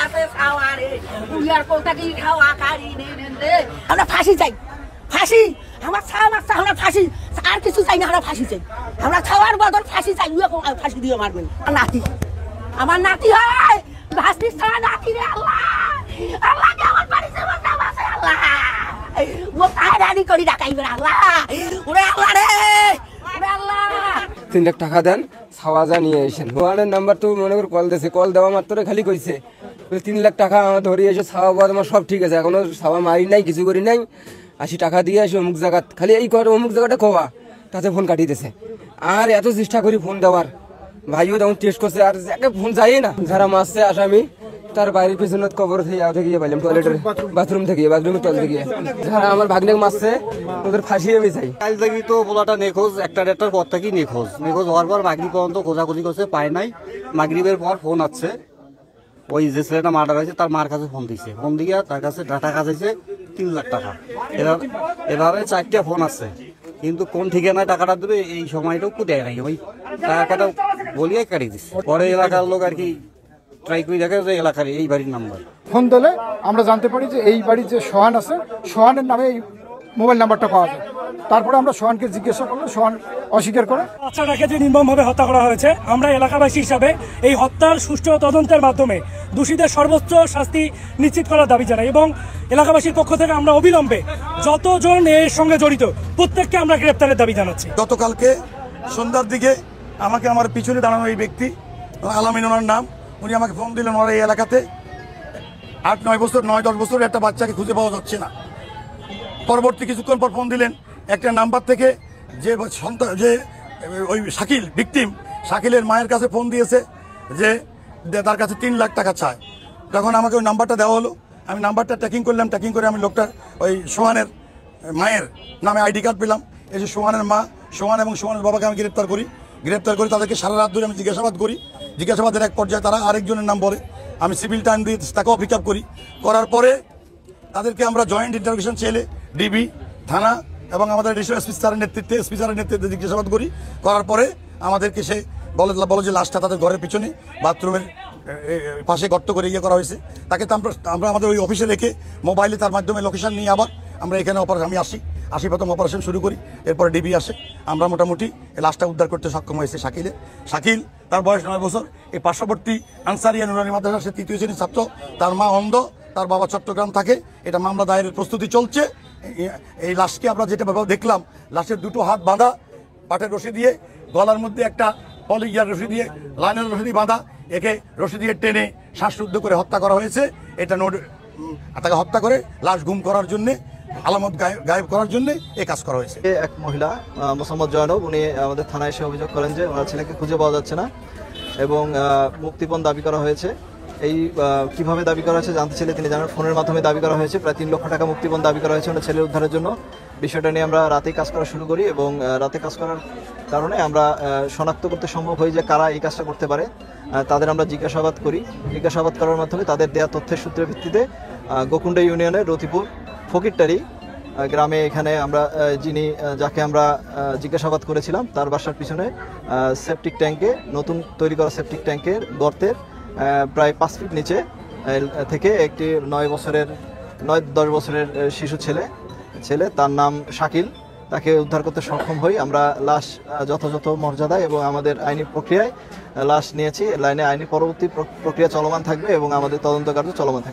আছে সাওয়ারে উইয়ার কোটা কি খাওয়া কারি নে রে আমরা ফাঁসি চাই ফাঁসি আমার ছাড়া মারছে আমরা ফাঁসি আর কিছু চাই না আমরা ফাঁসি চাই আমরা খাওয়ার বদল ফাঁসি চাই উইয়া ফাঁসি দিয়ে মারবেন নাতি আমার নাতি হয় ভাস্তি ছাড়া নাতি রে আল্লাহ আল্লাহ কে আমার বাড়িতে বাঁচাও আছে আল্লাহ ও তাড়াতাড়ি করি ডাকাইবে আল্লাহ ওরে আল্লাহ রে ওরে আল্লাহ 3 লাখ টাকা দেন সাওয়াজা নিয়ে এসেন ওয়ানের নাম্বার তো মনে করে কল দিয়েছে কল দেওয়া মাত্র খালি কইছে 3 লাখ টাকা আমার ধরে এসে সাওয়াবাদ আমার সব ঠিক আছে এখনো সাওয়া মারি নাই কিছু করি নাই 80 টাকা দিয়ে এসে অমুক জায়গা খালি এই করে অমুক জায়গাটা কোয়া তাতে ফোন কাটিয়ে দিয়েছে আর এত চেষ্টা করি ফোন দেওয়ার ভাইও তখন টেস্ট করছে আর যাকে ফোন যায় না যারা মারছে আসামি তার বাড়ির পেছনে কবর থেকে পাইলাম টয়লেটের বাথরুমের তল থেকে যারা আমার ভাগ্নে মারছে ওদের ফাঁসিয়ে আমি চাই কাল থেকে তো পোলাটা নিখোঁজ একটার পর থেকেই নিখোঁজ হওয়ার পর মাগরিব পর্যন্ত খোঁজাখুঁজি করছে পায় নাই মাগরিবের পর ফোন আসছে ওই যে ছেলেটা মার্ডার হয়েছে তার মার কাছে ফোন দিছে ফোন দিয়ে তার কাছে টাকা চাইছে 3 লাখ টাকা এভাবে 4টা ফোন আসছে কিন্তু কোন ঠিকানায় টাকাটা দেবে এই সময়টুকু দেয় নাই ওই টাকাটা বলিয়ে কাটিয়ে দিচ্ছে পরে এলাকার লোক আর কি ট্রাই করে দেখে যে এলাকার এই বাড়ির নাম্বার ফোন দিলে আমরা জানতে পারি যে এই বাড়ির যে সোহান আছে সোহানের নামে এই মোবাইল নাম্বারটা পাওয়া যায় তারপরে আমরা সোহানকে জিজ্ঞাসা করলে সোহান অস্বীকার করে বাচ্চাটাকে যে নির্মমভাবে হত্যা করা হয়েছে আমরা এলাকাবাসী হিসাবে এই হত্যার সুষ্ঠু তদন্তের মাধ্যমে দোষীদের সর্বোচ্চ শাস্তি নিশ্চিত করার দাবি জানাই এবং এলাকাবাসীর পক্ষ থেকে আমরা অবিলম্বে যতজন এর সঙ্গে জড়িত প্রত্যেককে আমরা গ্রেপ্তারের দাবি জানাচ্ছি গতকালকে সন্ধ্যার দিকে আমাকে আমার পিছনে দাঁড়ানো এই ব্যক্তি আলামিন ওনার নাম উনি আমাকে ফোন দিলেন ওনার এই এলাকাতে 8-9 বছর 9-10 বছরের একটা বাচ্চাকে খুঁজে পাওয়া যাচ্ছে না পরবর্তী কিছুক্ষণ পর ফোন দিলেন একটা নাম্বার থেকে যে সন্তান যে ওই শাকিল ভিকটিম শাকিলের মায়ের কাছে ফোন দিয়েছে যে তার কাছে 3 লাখ টাকা চায় তখন আমাকে ওই নাম্বারটা দেওয়া হলো আমি নাম্বারটা ট্র্যাকিং করলাম ট্র্যাকিং করে আমি লোকটার ওই সোহানের মায়ের নামে আইডি কার্ড পেলাম এই যে সোহানের মা সোহান এবং সোহানের বাবাকে আমি গ্রেপ্তার করি তাদেরকে সারা রাত ধরে আমি জিজ্ঞাসাবাদ করি জিজ্ঞাসাবাদের এক পর্যায়ে তারা আরেকজনের নাম বলে আমি সিভিল টাইম দিয়ে তাকেও পিক আপ করার পরে তাদেরকে আমরা জয়েন্ট ইন্টারোগেশন ছেলে ডিবি থানা এবং আমাদের এসপি স্যারের নেতৃত্বে জিজ্ঞাসাবাদ করার পরে আমাদেরকে সে বলে যে লাশটা তাদের ঘরের পিছনে বাথরুমের পাশে গর্ত করে করা হয়েছে তাকে তো আমরা আমাদের ওই অফিসে রেখে মোবাইলে তার মাধ্যমে লোকেশন নিয়ে আবার আমরা এখানে আমি আসি প্রথম অপারেশন শুরু করি এরপরে ডিবি আসে আমরা মোটামুটি লাশটা উদ্ধার করতে সক্ষম হয়েছে শাকিল তার বয়স 9 বছর এই পার্শ্ববর্তী আনসারিয়া নুরানি মাদ্রাসা সে 3য় শ্রেণীর ছাত্র তার মা অন্ধ তার বাবা চট্টগ্রাম থাকে এটা মামলা দায়েরের প্রস্তুতি চলছে এই লাশকে আমরা যেটা দেখলাম লাশের 2টো হাত বাঁধা পাটের রশি দিয়ে গলার মধ্যে একটা পলিগিয়ার রশি দিয়ে লাইনের রশি দিয়ে বাঁধা একে রশি দিয়ে টেনে শ্বাসরুদ্ধ করে হত্যা করা হয়েছে এটা তাকে হত্যা করে লাশ গুম করার জন্য আলামত গায়েব করার জন্য এই কাজ করা হয়েছে এক মহিলা মোসাম্মদ জয়নব উনি আমাদের থানায় এসে অভিযোগ করেন যে ওনার ছেলেকে খুঁজে পাওয়া যাচ্ছে না এবং মুক্তিপণ দাবি করা হয়েছে এই কিভাবে দাবি করা হয়েছে জানতে চাইলে তিনি জানান ফোনের মাধ্যমে দাবি করা হয়েছে প্রায় 3 লক্ষ টাকা মুক্তিপণ দাবি করা হয়েছে ওনার ছেলের উদ্ধারের জন্য বিষয়টা নিয়ে আমরা রাতেই কাজ করা শুরু করি এবং রাতে কাজ করার কারণে আমরা শনাক্ত করতে সম্ভব হই যে কারা এই কাজটা করতে পারে তাদের আমরা জিজ্ঞাসাবাদ করার মাধ্যমে তাদের দেয়া তথ্যের সূত্রের ভিত্তিতে গোকুণ্ডা ইউনিয়নের রতিপুর ফকিরটারি গ্রামে এখানে আমরা যাকে আমরা জিজ্ঞাসাবাদ করেছিলাম তার বাসার পিছনে সেপটিক ট্যাঙ্কে নতুন তৈরি করা সেপটিক ট্যাঙ্কের গর্তের প্রায় 5 ফিট নিচে থেকে একটি 9-10 বছরের শিশু ছেলে তার নাম শাকিল তাকে উদ্ধার করতে সক্ষম হই আমরা লাশ যথাযথ মর্যাদায় এবং আমাদের আইনি প্রক্রিয়ায় লাশ নিয়েছি লাইনে আইনি পরবর্তী প্রক্রিয়া চলমান থাকবে এবং আমাদের তদন্ত কার্য চলমান থাকবে